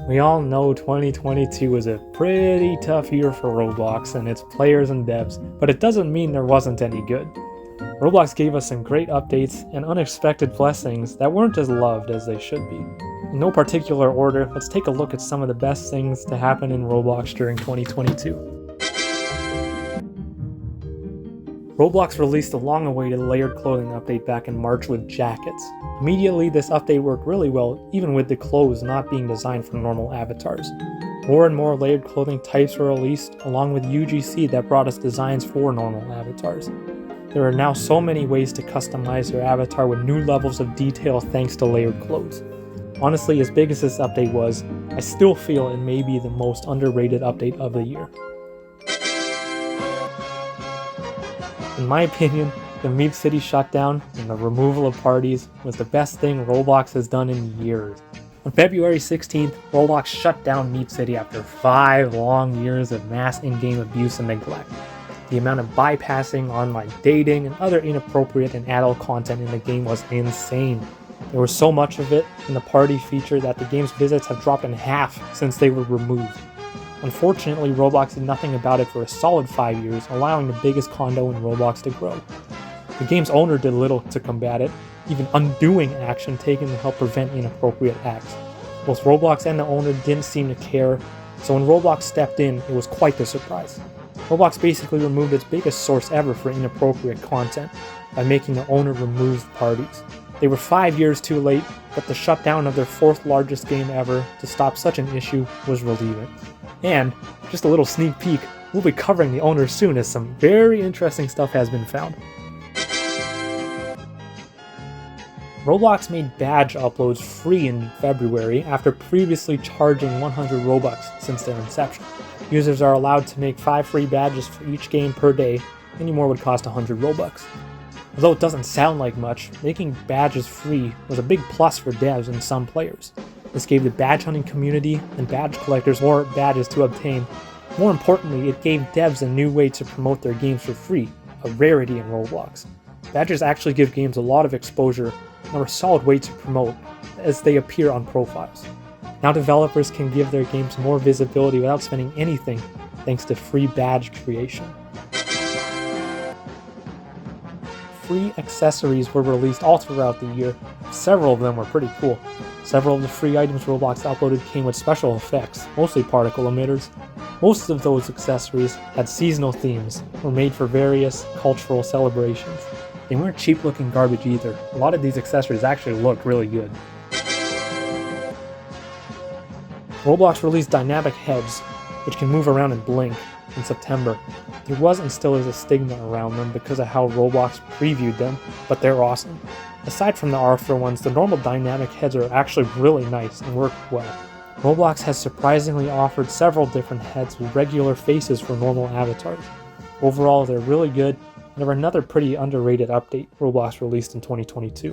We all know 2022 was a pretty tough year for Roblox and its players and devs, but it doesn't mean there wasn't any good. Roblox gave us some great updates and unexpected blessings that weren't as loved as they should be. In no particular order, let's take a look at some of the best things to happen in Roblox during 2022. Roblox released the long-awaited layered clothing update back in March with jackets. Immediately, this update worked really well, even with the clothes not being designed for normal avatars. More and more layered clothing types were released, along with UGC that brought us designs for normal avatars. There are now so many ways to customize your avatar with new levels of detail thanks to layered clothes. Honestly, as big as this update was, I still feel it may be the most underrated update of the year. In my opinion, the MeepCity Shutdown and the removal of parties was the best thing Roblox has done in years. On February 16th, Roblox shut down MeepCity after 5 long years of mass in-game abuse and neglect. The amount of bypassing, online dating, and other inappropriate and adult content in the game was insane. There was so much of it in the party feature that the game's visits have dropped in half since they were removed. Unfortunately, Roblox did nothing about it for a solid 5 years, allowing the biggest condo in Roblox to grow. The game's owner did little to combat it, even undoing action taken to help prevent inappropriate acts. Both Roblox and the owner didn't seem to care, so when Roblox stepped in, it was quite the surprise. Roblox basically removed its biggest source ever for inappropriate content by making the owner remove parties. They were 5 years too late, but the shutdown of their 4th largest game ever to stop such an issue was relieving. And, just a little sneak peek, we'll be covering the owner soon as some very interesting stuff has been found. Roblox made badge uploads free in February after previously charging 100 Robux since their inception. Users are allowed to make 5 free badges for each game per day, any more would cost 100 Robux. Although it doesn't sound like much, making badges free was a big plus for devs and some players. This gave the badge hunting community and badge collectors more badges to obtain. More importantly, it gave devs a new way to promote their games for free, a rarity in Roblox. Badges actually give games a lot of exposure and are a solid way to promote, as they appear on profiles. Now developers can give their games more visibility without spending anything, thanks to free badge creation. Free accessories were released all throughout the year. Several of them were pretty cool. Several of the free items Roblox uploaded came with special effects, mostly particle emitters. Most of those accessories had seasonal themes, were made for various cultural celebrations. They weren't cheap looking garbage either. A lot of these accessories actually looked really good. Roblox released dynamic heads, which can move around and blink, in September. There was and still is a stigma around them because of how Roblox previewed them, but they're awesome. Aside from the Arthur ones, the normal dynamic heads are actually really nice and work well. Roblox has surprisingly offered several different heads with regular faces for normal avatars. Overall, they're really good, and they're another pretty underrated update Roblox released in 2022.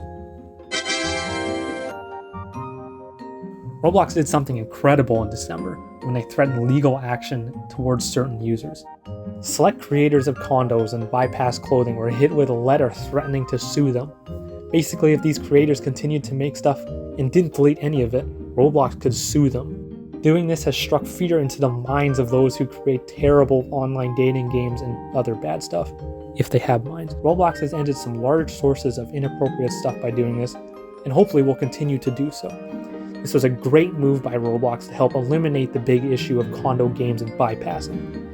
Roblox did something incredible in December when they threatened legal action towards certain users. Select creators of condos and bypass clothing were hit with a letter threatening to sue them. Basically, if these creators continued to make stuff and didn't delete any of it, Roblox could sue them. Doing this has struck fear into the minds of those who create terrible online dating games and other bad stuff, if they have minds. Roblox has ended some large sources of inappropriate stuff by doing this, and hopefully will continue to do so. This was a great move by Roblox to help eliminate the big issue of condo games and bypassing.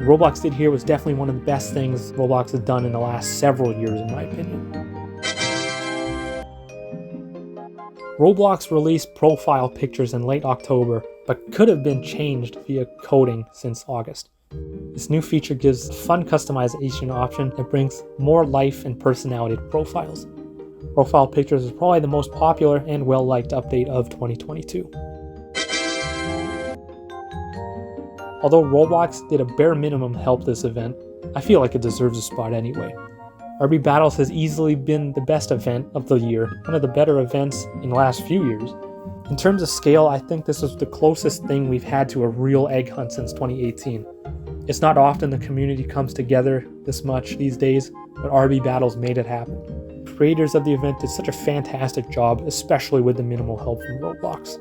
What Roblox did here was definitely one of the best things Roblox has done in the last several years, in my opinion. Roblox released profile pictures in late October, but could have been changed via coding since August. This new feature gives a fun customization option that brings more life and personality to profiles. Profile pictures is probably the most popular and well-liked update of 2022. Although Roblox did a bare minimum to help this event, I feel like it deserves a spot anyway. RB Battles has easily been the best event of the year, one of the better events in the last few years. In terms of scale, I think this was the closest thing we've had to a real egg hunt since 2018. It's not often the community comes together this much these days, but RB Battles made it happen. Creators of the event did such a fantastic job, especially with the minimal help from Roblox.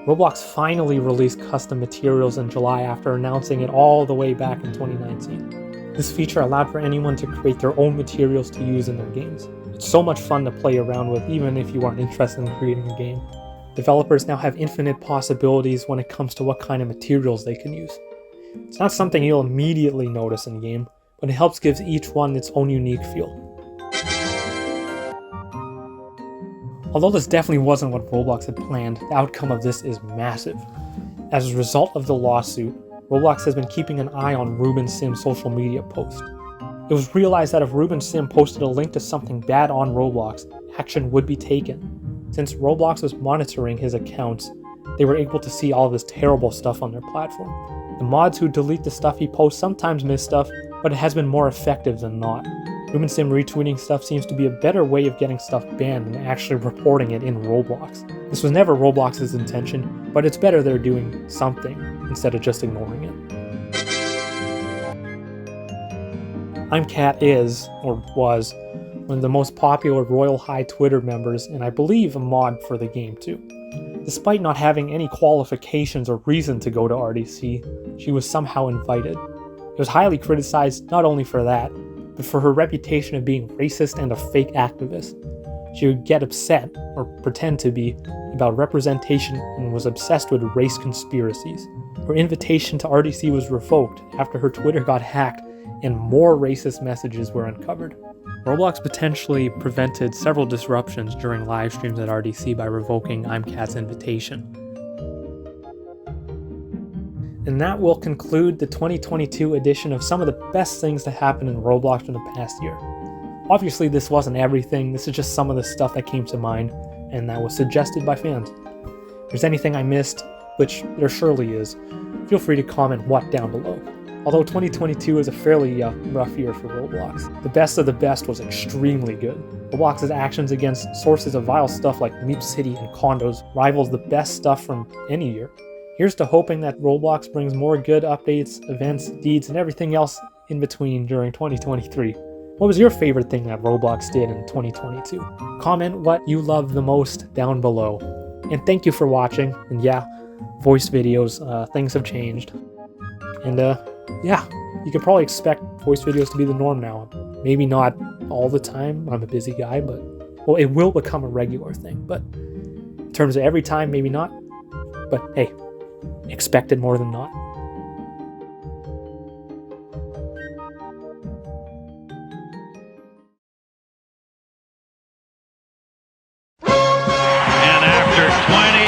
Roblox finally released custom materials in July after announcing it all the way back in 2019. This feature allowed for anyone to create their own materials to use in their games. It's so much fun to play around with even if you aren't interested in creating a game. Developers now have infinite possibilities when it comes to what kind of materials they can use. It's not something you'll immediately notice in-game, but it helps give each one its own unique feel. Although this definitely wasn't what Roblox had planned, the outcome of this is massive. As a result of the lawsuit, Roblox has been keeping an eye on Ruben Sim's social media posts. It was realized that if Ruben Sim posted a link to something bad on Roblox, action would be taken. Since Roblox was monitoring his accounts, they were able to see all of this terrible stuff on their platform. The mods who delete the stuff he posts sometimes miss stuff, but it has been more effective than not. Ruben Sim retweeting stuff seems to be a better way of getting stuff banned than actually reporting it in Roblox. This was never Roblox's intention, but it's better they're doing something instead of just ignoring it. ImKatt is, or was, one of the most popular Royal High Twitter members, and I believe a mod for the game too. Despite not having any qualifications or reason to go to RDC, she was somehow invited. It was highly criticized not only for that, but for her reputation of being racist and a fake activist. She would get upset, or pretend to be, about representation and was obsessed with race conspiracies. Her invitation to RDC was revoked after her Twitter got hacked and more racist messages were uncovered. Roblox potentially prevented several disruptions during live streams at RDC by revoking ImKatt's invitation. And that will conclude the 2022 edition of some of the best things to happen in Roblox in the past year. Obviously this wasn't everything, this is just some of the stuff that came to mind and that was suggested by fans. If there's anything I missed, which there surely is, feel free to comment what down below. Although 2022 is a fairly rough year for Roblox. The best of the best was extremely good. Roblox's actions against sources of vile stuff like MeepCity and condos rivals the best stuff from any year. Here's to hoping that Roblox brings more good updates, events, deeds, and everything else in between during 2023. What was your favorite thing that Roblox did in 2022? Comment what you love the most down below. And thank you for watching. And yeah, voice videos, things have changed. And yeah, you can probably expect voice videos to be the norm now. Maybe not all the time, I'm a busy guy, but well, it will become a regular thing. But in terms of every time, maybe not. But hey, expect it more than not. And after 20